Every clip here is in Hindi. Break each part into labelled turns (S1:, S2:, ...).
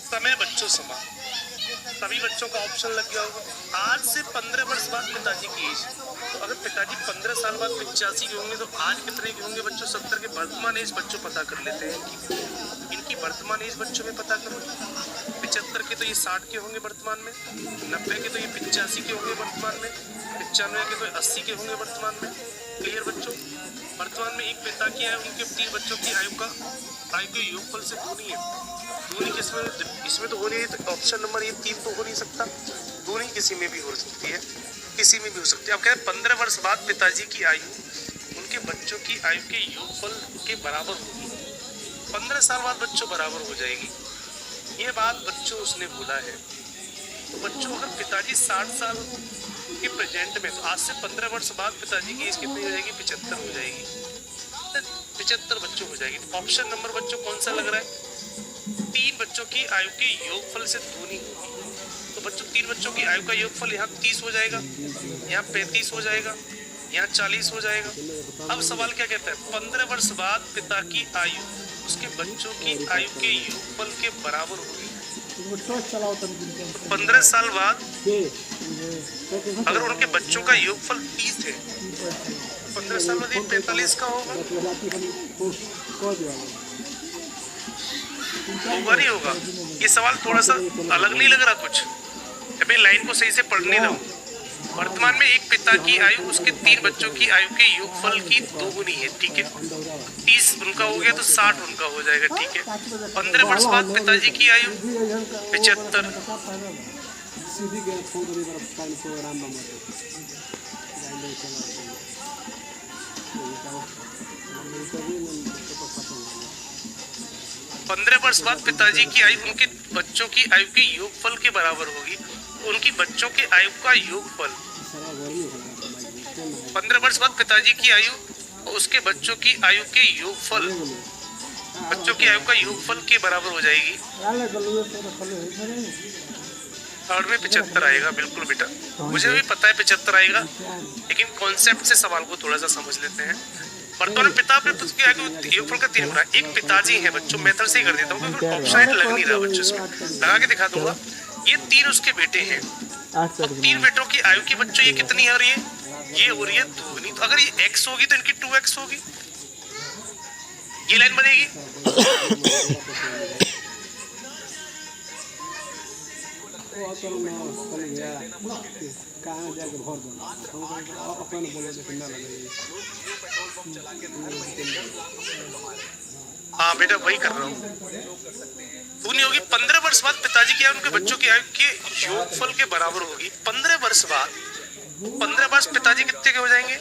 S1: समय बच्चों समा, सभी बच्चों का ऑप्शन लग गया होगा। आज से 15 वर्ष बाद पिताजी की एज, तो अगर पिताजी 15 साल बाद 85 के होंगे तो आज कितने के होंगे बच्चों? 70 के। वर्तमान एज बच्चों पता कर लेते हैं इनकी वर्तमान एज बच्चों में पता करो। 75 के तो ये 60 के होंगे वर्तमान में, 90 के तो ये 85 के होंगे वर्तमान में, 95 के तो 80 के होंगे वर्तमान में। क्लियर बच्चों? वर्तमान में एक पिता की आयु उनके 3 बच्चों की आयु के योगफल से दूनी है। दूनी किसमें? इसमें तो हो नहीं है, तो ऑप्शन नंबर ये 3 तो हो नहीं सकता। दूनी किसी में भी हो सकती है, किसी में भी हो सकती है। अब कह रहे 15 वर्ष बाद पिताजी की आयु उनके बच्चों की आयु के योगफल के बराबर होगी। 15 साल बाद बच्चों बराबर हो जाएगी। ये बात बच्चों उसने बोला है। तो बच्चों अगर पिताजी 60 साल के प्रेजेंट में, तो आज से 15 वर्ष बाद पिताजी की एज कितनी हो जाएगी? 75 हो जाएगी। 75 बच्चों हो जाएगी। तो ऑप्शन नंबर बच्चों कौन सा लग रहा है? 3 बच्चों की आयु के योगफल से दूनी होगी। तो बच्चों 3 बच्चों की आयु का योगफल यहाँ 30 हो जाएगा, यहाँ 35 हो जाएगा, यहाँ 40 हो जाएगा। अब सवाल क्या कहता है? 15 वर्ष बाद पिता की आयु उसके बच्चों की आयु के योगफल के बराबर होगी। 15 साल बाद अगर उनके बच्चों का योगफल 30 है, 15 साल बाद 45 का होगा नहीं होगा? ये सवाल थोड़ा सा अलग नहीं लग रहा कुछ? अभी लाइन को सही से पढ़ने दो। वर्तमान में एक पिता की आयु उसके 3 बच्चों की आयु के योगफल की दोगुनी है। ठीक है, 30 उनका हो गया तो 60 उनका हो जाएगा। ठीक है, 15 वर्ष बाद पिताजी की आयु 75। पंद्रह वर्ष बाद पिताजी की आयु उनके बच्चों की आयु के योगफल के बराबर होगी। उनकी बच्चों के आयु का योगफल 15 वर्ष बाद पिताजी की आयु उसके बच्चों की आयु के योगफल, बच्चों की आयु का योगफल के बराबर हो जाएगी। थर्ड में 75 आएगा। बिल्कुल बेटा, मुझे भी पता है 75 आएगा, लेकिन कॉन्सेप्ट से सवाल को थोड़ा सा समझ लेते हैं। वर्तमान पिता अपने योगफल का 3 बना। एक पिताजी है बच्चों, मेथड से ही कर देता हूँ क्योंकि ऑप्शन लग नहीं रहा बच्चों, इसमें लगा के दिखा दूंगा। ये 3 उसके बेटे हैं, तो 3 बेटों की आयु की बच्चों ये कितनी हो रही है? ये हो रही है दोगुनी। तो अगर ये x होगी तो इनकी 2x होगी, ये लाइन बनेगी। हाँ बेटा वही कर रहा हूँ। दूनी होगी। 15 वर्ष बाद पिताजी की आयु उनके बच्चों की आयु के योगफल के बराबर होगी। 15 वर्ष बाद 15 वर्ष पिताजी कितने के हो जाएंगे?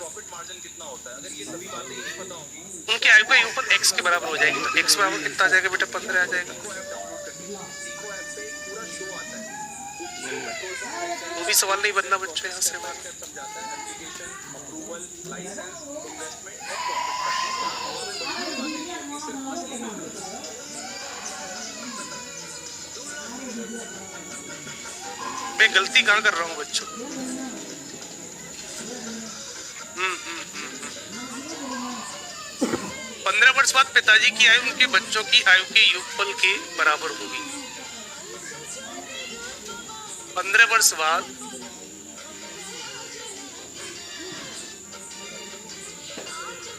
S1: उनके आयु का योगफल x के बराबर हो जाएगी। तो x बराबर कितना आ जाएगा बेटा? 15 आ जाएगा। वो भी सवाल नहीं बनना बच्चों यहाँ से। मैं गलती कहाँ कर रहा हूँ बच्चों? 15 वर्ष बाद पिताजी की आयु उनके बच्चों की आयु के योगफल के बराबर होगी। 15 वर्ष बाद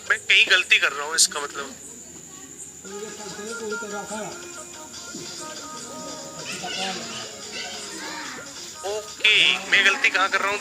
S1: मैं कहीं गलती कर रहा हूँ, इसका मतलब ओके मैं गलती कहाँ कर रहा हूँ?